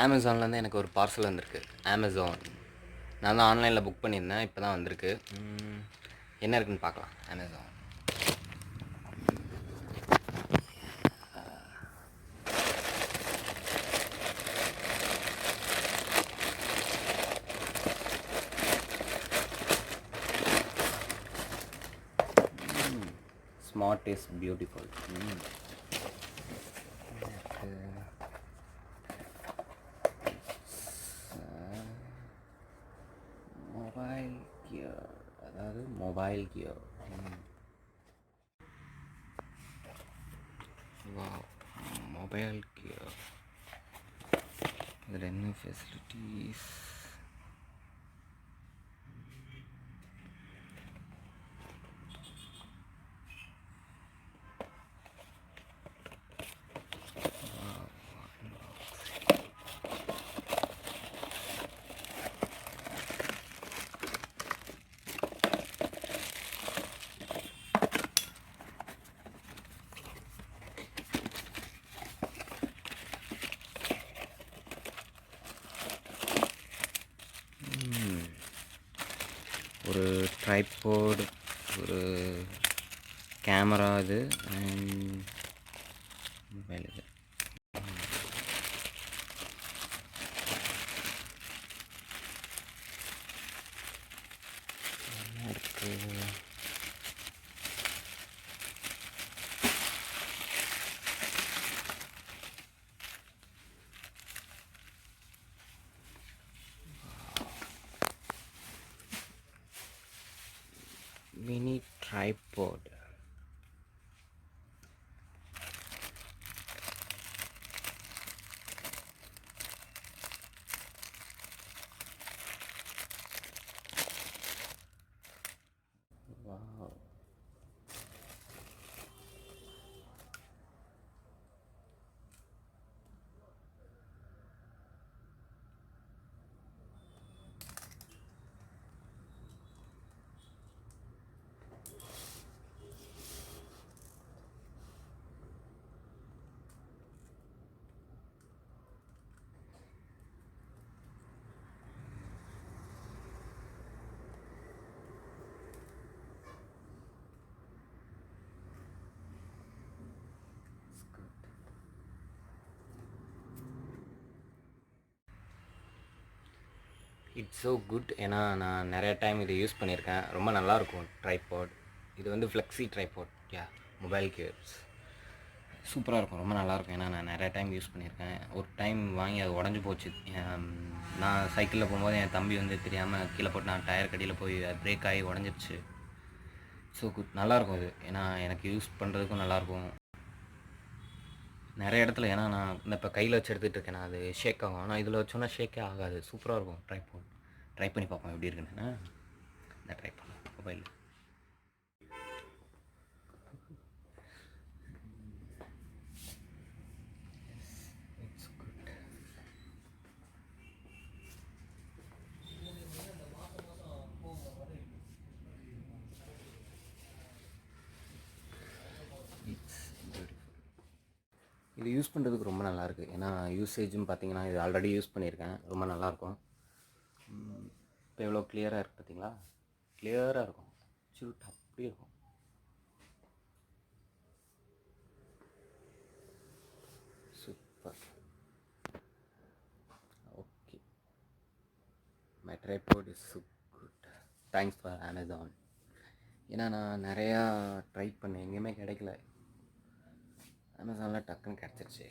அமேசான்லேருந்து எனக்கு ஒரு பார்சல் வந்திருக்கு. அமேசான் நான் தான் ஆன்லைனில் புக் பண்ணியிருந்தேன். இப்போ தான் வந்திருக்கு. என்ன இருக்குன்னு பார்க்கலாம். Amazon smart is beautiful. Mobile gear, அதாவது மொபைல் கியர். மொபைல் கியர் இதில் என்ன ஃபெசிலிட்டிஸ்? ஒரு ட்ரைபாட், ஒரு கேமரா இது, அண்ட் மொபைல் இது. Mini tripod. It's so good. ஏன்னா நான் நிறைய டைம் இதை யூஸ் பண்ணியிருக்கேன். ரொம்ப நல்லாயிருக்கும் ட்ரைபாட். இது வந்து ஃப்ளெக்ஸி ட்ரைபாட். மொபைல் கியர்ஸ் சூப்பராக இருக்கும், ரொம்ப நல்லாயிருக்கும். ஏன்னா நான் நிறைய டைம் யூஸ் பண்ணியிருக்கேன். ஒரு டைம் வாங்கி அது உடஞ்சி போச்சு. நான் சைக்கிளில் போகும்போது என் தம்பி வந்து தெரியாமல் கீழே போட்டு நான் டயர் கடியில் போய் பிரேக் ஆகி உடஞ்சிருச்சு. ஸோ குட், நல்லாயிருக்கும் இது. ஏன்னா எனக்கு யூஸ் பண்ணுறதுக்கும் நல்லாயிருக்கும் நிறைய இடத்துல. ஏன்னா நான் இந்த இப்போ கையில் வச்சு எடுத்துகிட்டு இருக்கேன், அது ஷேக் ஆகும். ஆனால் இதில் வச்சோன்னா ஷேக்கே ஆகாது. சூப்பராக இருக்கும் ட்ரைபாட். ட்ரை பண்ணி பார்ப்போம் எப்படி இருக்குன்னு. இந்த ட்ரை பண்ணலாம் மொபைல். It's good. இது யூஸ் பண்ணுறதுக்கு ரொம்ப நல்லாயிருக்கு. ஏன்னா யூசேஜும் பார்த்தீங்கன்னா இது ஆல்ரெடி யூஸ் பண்ணியிருக்கேன், ரொம்ப நல்லாயிருக்கும். இப்போ எவ்வளோ கிளியராக இருக்குது பார்த்தீங்களா? கிளியராக இருக்கும், சுருட்டு அப்படி இருக்கும். Super. Okay, my tripod is so good. Thanks for Amazon. ஏன்னா நான் நிறையா ட்ரை பண்ணேன், எங்கேயுமே கிடைக்கல. அமேசானில் டக்குன்னு கிடச்சிருச்சு.